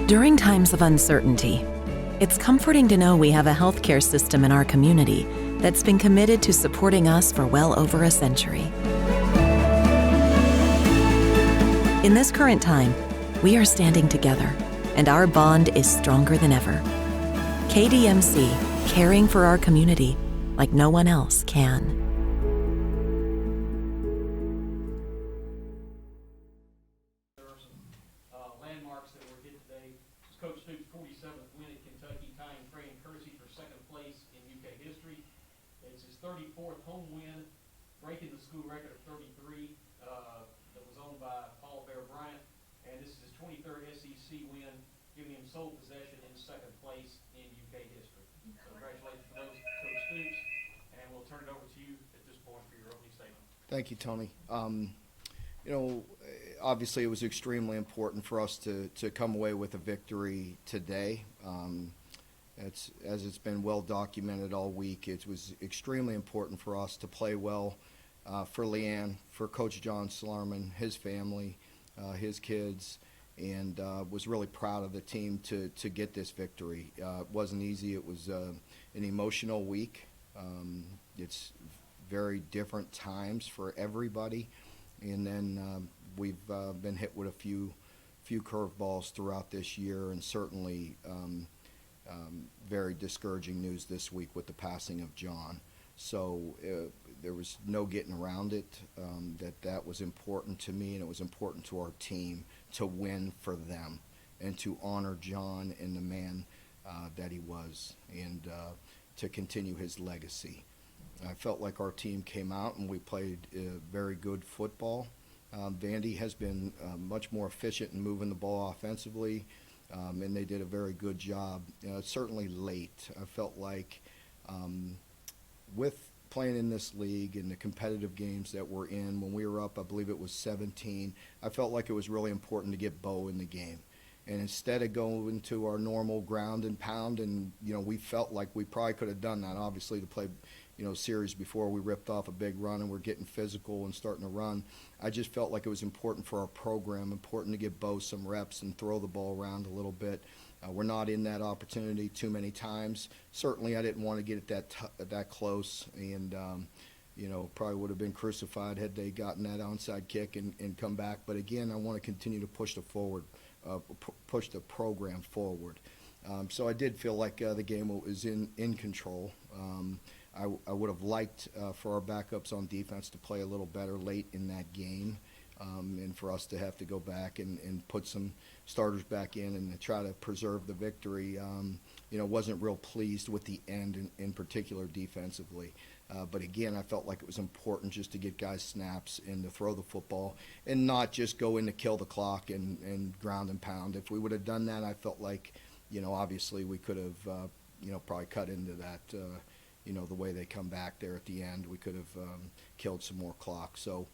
During times of uncertainty, it's comforting to know we have a healthcare system in our community that's been committed to supporting us for well over a century. In this current time, we are standing together, and our bond is stronger than ever. KDMC, caring for our community like no one else can. Landmarks that were hit today. It's Coach Stoops' 47th win at Kentucky, tying Fran Kersey for second place in UK history. It's his 34th home win, breaking the school record of 33 that was owned by Paul Bear Bryant. And this is his 23rd SEC win, giving him sole possession in second place in UK history. So congratulations to those, Coach Stoops. And we'll turn it over to you at this point for your opening statement. Thank you, Tony. Obviously it was extremely important for us to come away with a victory today. As it's been well documented all week, it was extremely important for us to play well for Leanne, for Coach John Schlarman, his family, his kids, and was really proud of the team to get this victory. It wasn't easy. It was an emotional week. It's very different times for everybody. And then we've been hit with a few curveballs throughout this year, and certainly very discouraging news this week with the passing of John. So there was no getting around it. That was important to me, and it was important to our team to win for them and to honor John and the man that he was, and to continue his legacy. I felt like our team came out and we played very good football. Vandy has been much more efficient in moving the ball offensively, and they did a very good job. Certainly late, I felt like with playing in this league and the competitive games that we're in, when we were up, I believe it was 17, I felt like it was really important to get Bo in the game. And instead of going to our normal ground and pound, and we felt like we probably could have done that, obviously, to play series before we ripped off a big run and we're getting physical and starting to run. I just felt like it was important for our program, important to give Bo some reps and throw the ball around a little bit. We're not in that opportunity too many times. Certainly I didn't want to get it that close, and probably would have been crucified had they gotten that onside kick and come back. But again, I want to continue to push the program forward. So I did feel like the game was in control. I would have liked for our backups on defense to play a little better late in that game, and for us to have to go back and put some starters back in and to try to preserve the victory. Wasn't real pleased with the end in particular defensively. But again, I felt like it was important just to get guys snaps and to throw the football and not just go in to kill the clock and ground and pound. If we would have done that, I felt like, obviously we could have, probably cut into that. The way they come back there at the end, we could have killed some more clock. So,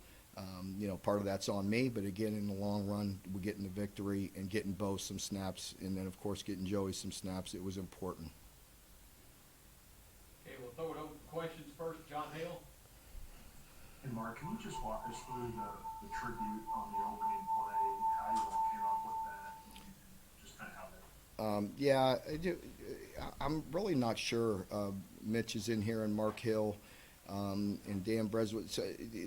part of that's on me. But again, in the long run, we're getting the victory and getting Bo some snaps, and then, of course, getting Joey some snaps. It was important. Okay, we'll throw it over to questions first. John Hale. Hey, Mark, can you just walk us through the tribute on the opening play, how you all came up with that, and just kind of how that... Yeah, I'm really not sure. Mitch is in here, and Mark Hill, and Dan Breswood. So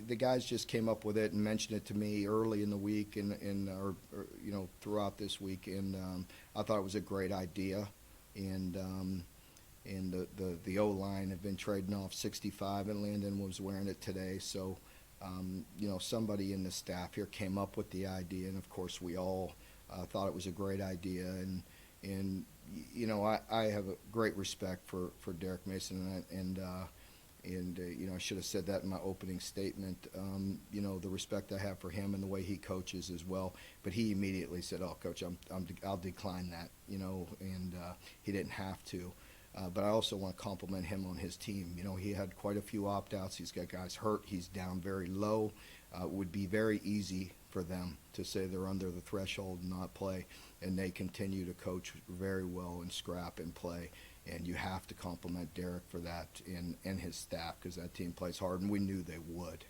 the guys just came up with it and mentioned it to me early in the week or throughout this week, and I thought it was a great idea. And the O-line have been trading off 65, and Landon was wearing it today. So somebody in the staff here came up with the idea, and of course we all thought it was a great idea. And I have a great respect for Derek Mason, and I should have said that in my opening statement. The respect I have for him and the way he coaches as well. But he immediately said, "Oh, Coach, I'll decline that," and he didn't have to. But I also want to compliment him on his team. He had quite a few opt-outs. He's got guys hurt. He's down very low. It would be very easy for them to say they're under the threshold and not play, and they continue to coach very well and scrap and play. And you have to compliment Derek for that and his staff, because that team plays hard, and we knew they would.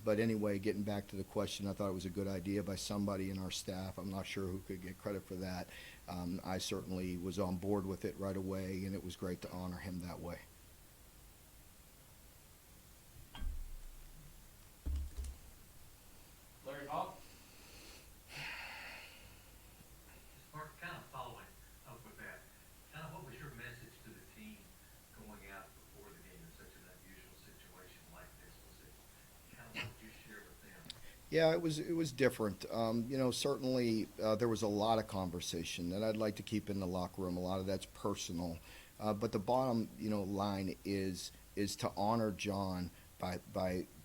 But anyway, getting back to the question, I thought it was a good idea by somebody in our staff. I'm not sure who could get credit for that. I certainly was on board with it right away, and it was great to honor him that way. Larry Bob? Mark, kind of following up with that, kind of what was your message to the team going out before the game in such an unusual situation like this? Was it kind of what did you share with them? Yeah, it was different. Certainly there was a lot of conversation that I'd like to keep in the locker room. A lot of that's personal, but the bottom line is to honor John by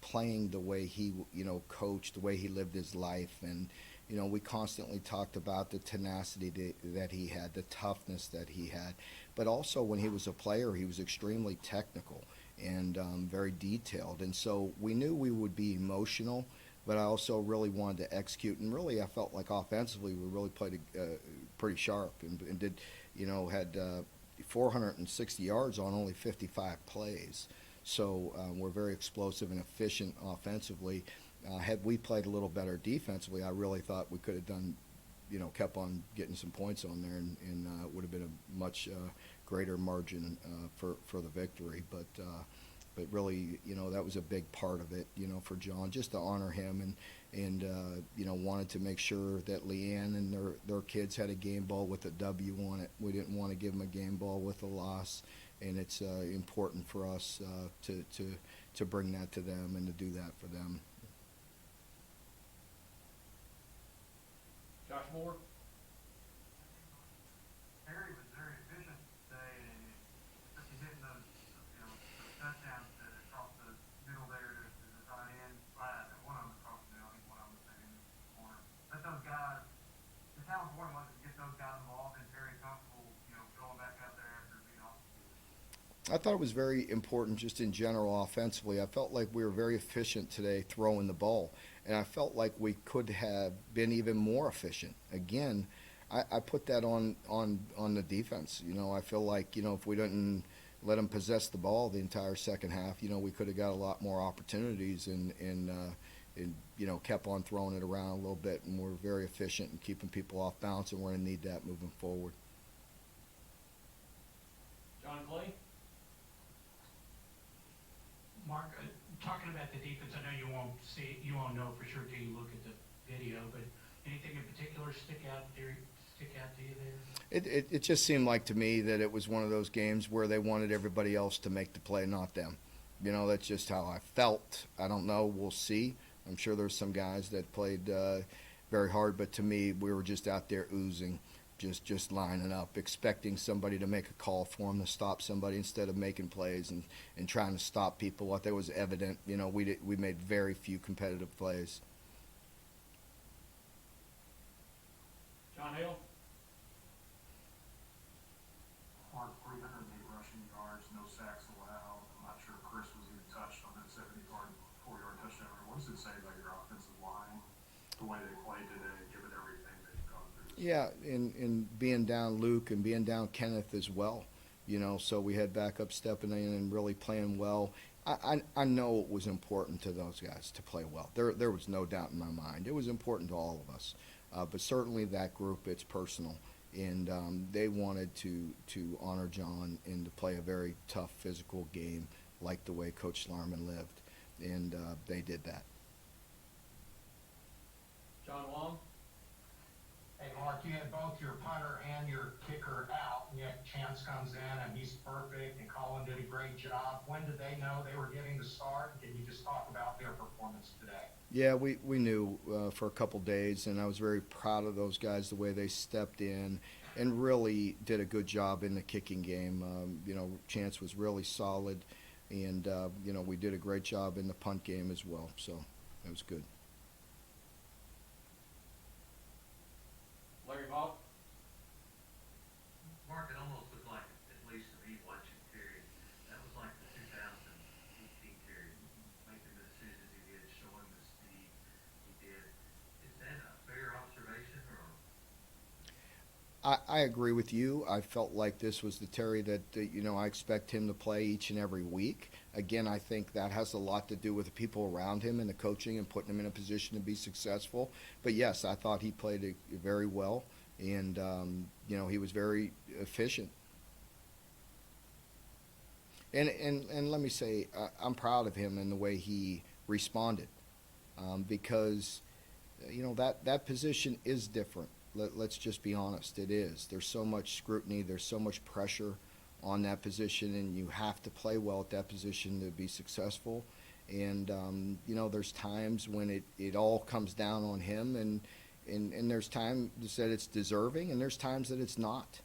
playing the way he coached, the way he lived his life, and we constantly talked about the tenacity that he had, the toughness that he had, but also when he was a player, he was extremely technical and very detailed, and so we knew we would be emotional. But I also really wanted to execute, and really I felt like offensively we really played pretty sharp and did, had 460 yards on only 55 plays. So we're very explosive and efficient offensively. Had we played a little better defensively, I really thought we could have done, kept on getting some points on there, and it would have been a much greater margin for the victory. But really, that was a big part of it, for John, just to honor him and wanted to make sure that Leanne and their kids had a game ball with a W on it. We didn't want to give them a game ball with a loss, and it's important for us to bring that to them and to do that for them. Josh Moore? Harry was very efficient today, and especially hitting those, those touchdowns across the middle there to the tight end. One of them across the middle, I think one of them was in the corner. Let those guys, just how important was it to get those guys involved and very comfortable, going back out there after being off the field? I thought it was very important just in general offensively. I felt like we were very efficient today throwing the ball, and I felt like we could have been even more efficient. Again, I put that on the defense. I feel like, if we didn't let them possess the ball the entire second half, we could have got a lot more opportunities and kept on throwing it around a little bit, and we're very efficient in keeping people off balance, and we're going to need that moving forward. John Clay? Mark, talking about the defense, I know you won't know for sure till you look at the video, but anything in particular stick out to you there? It just seemed like to me that it was one of those games where they wanted everybody else to make the play, not them. That's just how I felt. I don't know. We'll see. I'm sure there's some guys that played very hard, but to me, we were just out there oozing, just lining up, expecting somebody to make a call for them to stop somebody instead of making plays and trying to stop people. What there was evident, we made very few competitive plays. John Hale? Mark, 308 rushing yards, no sacks allowed. I'm not sure Chris was even touched on that 74-yard touchdown. What does it say about your offensive line, the way they played today, given everything they've gone through? Yeah, and being down Luke and being down Kenneth as well, so we had backup stepping in and really playing well. I know it was important to those guys to play well. There was no doubt in my mind. It was important to all of us. But certainly that group, it's personal. And they wanted to honor John and to play a very tough physical game like the way Coach Schlarman lived. And they did that. John Long? Hey, Mark, you had both your punter and your kicker out, and yet Chance comes in, and he's perfect, and Colin did a great job. When did they know they were getting the start? Can you just talk about their performance today? Yeah, we knew for a couple days, and I was very proud of those guys, the way they stepped in and really did a good job in the kicking game. Chance was really solid, and, we did a great job in the punt game as well, so it was good. Larry Bob? Mark, it almost looked like, at least to me watching Terry, that was like the 2018 Terry, making the decisions he did, showing the speed he did. Is that a fair observation, or? I agree with you. I felt like this was the Terry that, I expect him to play each and every week. Again, I think that has a lot to do with the people around him and the coaching and putting him in a position to be successful. But yes, I thought he played it very well, and, he was very efficient. And let me say, I'm proud of him in the way he responded, because, that position is different. Let's just be honest, it is. There's so much scrutiny, there's so much pressure on that position, and you have to play well at that position to be successful. And, there's times when it all comes down on him, and there's times that it's deserving, and there's times that it's not.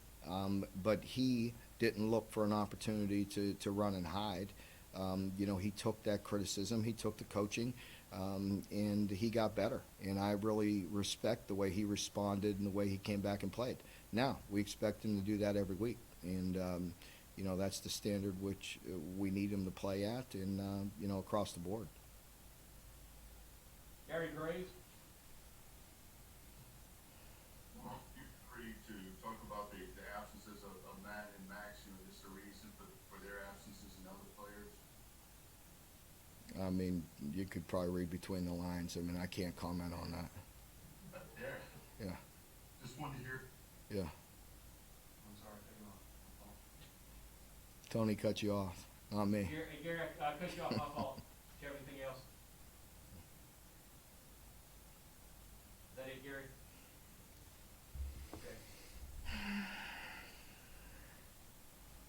But he didn't look for an opportunity to run and hide. He took that criticism, he took the coaching, and he got better. And I really respect the way he responded and the way he came back and played. Now, we expect him to do that every week. And, that's the standard which we need him to play at, and, across the board. Gary Graves. Well, for you to talk about the absences of Matt and Max, just the reason for their absences and other players? I mean, you could probably read between the lines. I mean, I can't comment on that. Yeah. Just wanted to hear. Yeah. I'm sorry, take it off. Tony cut you off, not me. Gary, I cut you off, my fault. Do you have anything else? Is that it, Gary? Okay.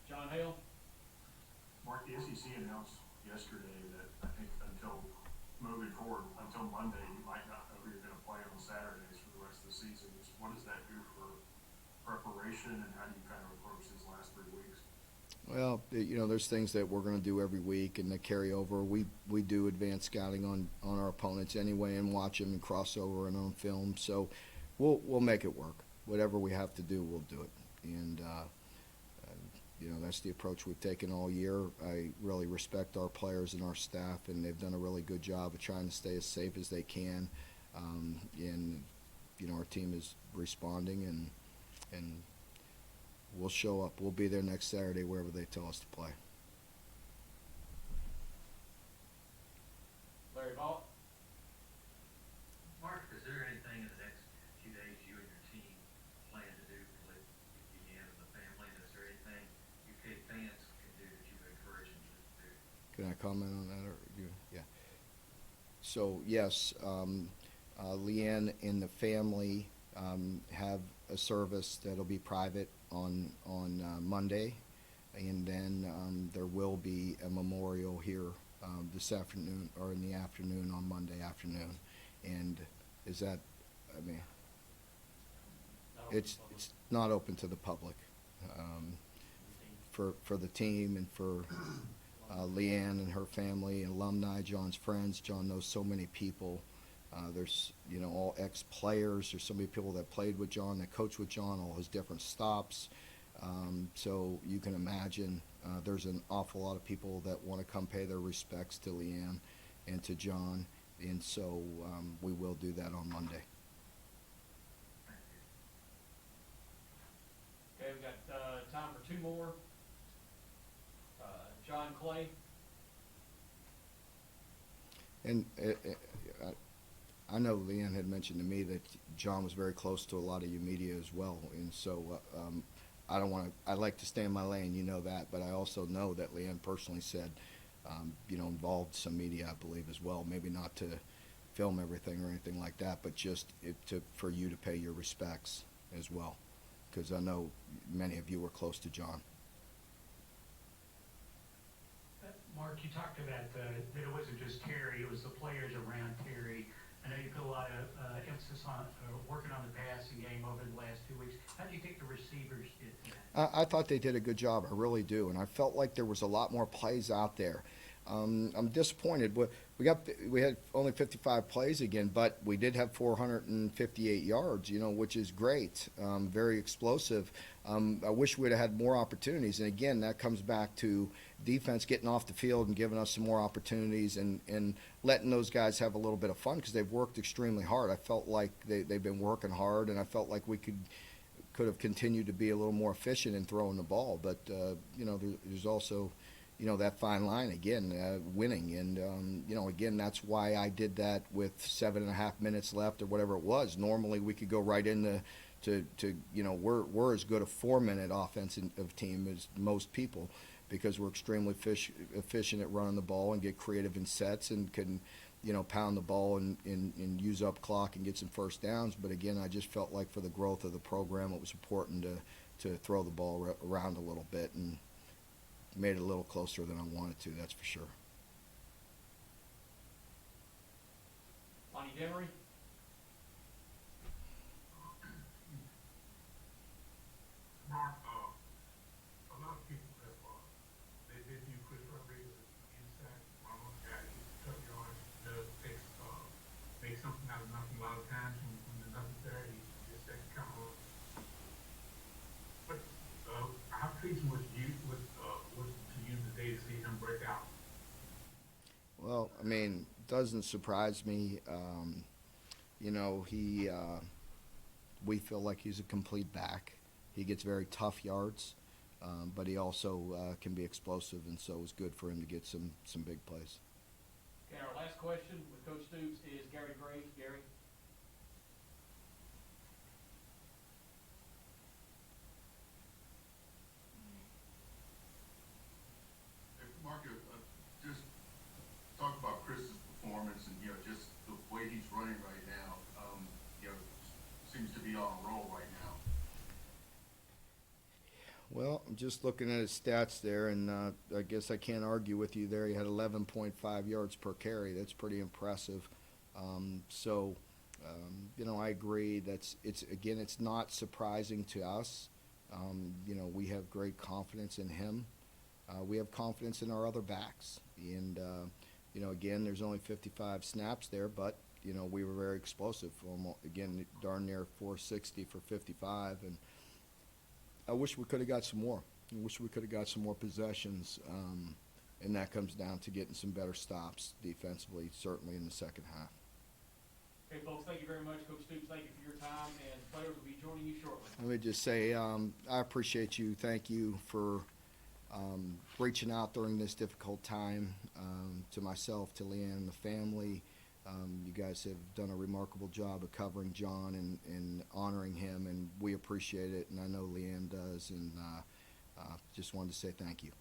John Hale? Mark, the SEC announced yesterday that I think until moving forward, until Monday, you might not know who you're going to play on Saturdays for the rest of the season. What does that do for preparation, and how do you kind of approach these last 3 weeks? Well, there's things that we're going to do every week and that carry over. We do advanced scouting on our opponents anyway, and watch them and cross over and on film. So we'll make it work. Whatever we have to do, we'll do it. And that's the approach we've taken all year. I really respect our players and our staff, and they've done a really good job of trying to stay as safe as they can. And our team is responding, and we'll show up. We'll be there next Saturday wherever they tell us to play. Larry Vaught? Mark, is there anything in the next few days you and your team plan to do to let Leanne and the family? And is there anything UK fans can do that you would encourage them to do? Can I comment on that? Or you? Yeah. So yes, Leanne and the family have a service that'll be private on Monday, and then there will be a memorial here this afternoon, or in the afternoon on Monday afternoon. And is that? I mean, it's not open to the public. For the team and for Leanne and her family and alumni, John's friends. John knows so many people. There's, all ex-players. There's so many people that played with John, that coached with John, all his different stops. So you can imagine there's an awful lot of people that want to come pay their respects to Leanne and to John. And so we will do that on Monday. Okay, we've got time for two more. John Clay? And I know Leanne had mentioned to me that John was very close to a lot of you media as well, and so I like to stay in my lane, that, but I also know that Leanne personally said, involved some media, I believe, as well, maybe not to film everything or anything like that, but just for you to pay your respects as well, because I know many of you were close to John. Mark, you talked about that it wasn't just Terry, it was the players around Terry. I know you put a lot of emphasis on working on the passing game over the last 2 weeks. How do you think the receivers did that? I thought they did a good job. I really do, and I felt like there was a lot more plays out there. I'm disappointed. We had only 55 plays again, but we did have 458 yards, which is great. Very explosive. I wish we'd have had more opportunities. And again, that comes back to defense getting off the field and giving us some more opportunities and letting those guys have a little bit of fun, because they've worked extremely hard. I felt like they've been working hard, and I felt like we could could have continued to be a little more efficient in throwing the ball. But there's also that fine line again, winning, and again, that's why I did that with 7.5 minutes left or whatever it was. Normally we could go right into we're as good a 4-minute offensive team as most people, because we're extremely efficient at running the ball and get creative in sets and can pound the ball and use up clock and get some first downs. But again, I just felt like for the growth of the program, it was important to throw the ball around a little bit, and made it a little closer than I wanted to, that's for sure. Lonnie Demery? Mark, a lot of people have, they view Chris Rodriguez as an inside, one of those guys who tough yards, does make something out of nothing a lot of times when there's nothing there. He's just that kind of. But how pleased was you to use the day to see him break out? Well, I mean, doesn't surprise me. We feel like he's a complete back. He gets very tough yards, but he also can be explosive, and so it was good for him to get some big plays. Okay, our last question with Coach Stoops is Gary Gray. Gary? Mark, just talk about Chris's performance and just the way he's running right now. Seems to be on a roll right now. Well, I'm just looking at his stats there, and I guess I can't argue with you there. He had 11.5 yards per carry. That's pretty impressive. I agree. It's not surprising to us. We have great confidence in him. We have confidence in our other backs. And, again, there's only 55 snaps there, but, we were very explosive. Again, darn near 460 for 55. And I wish we could have got some more. I wish we could have got some more possessions. And that comes down to getting some better stops defensively, certainly in the second half. Okay, folks, thank you very much. Coach Stoops, thank you for your time, and players will be joining you shortly. Let me just say, I appreciate you. Thank you for reaching out during this difficult time, to myself, to Leanne and the family. You guys have done a remarkable job of covering John and honoring him, and we appreciate it, and I know Leanne does, and just wanted to say thank you.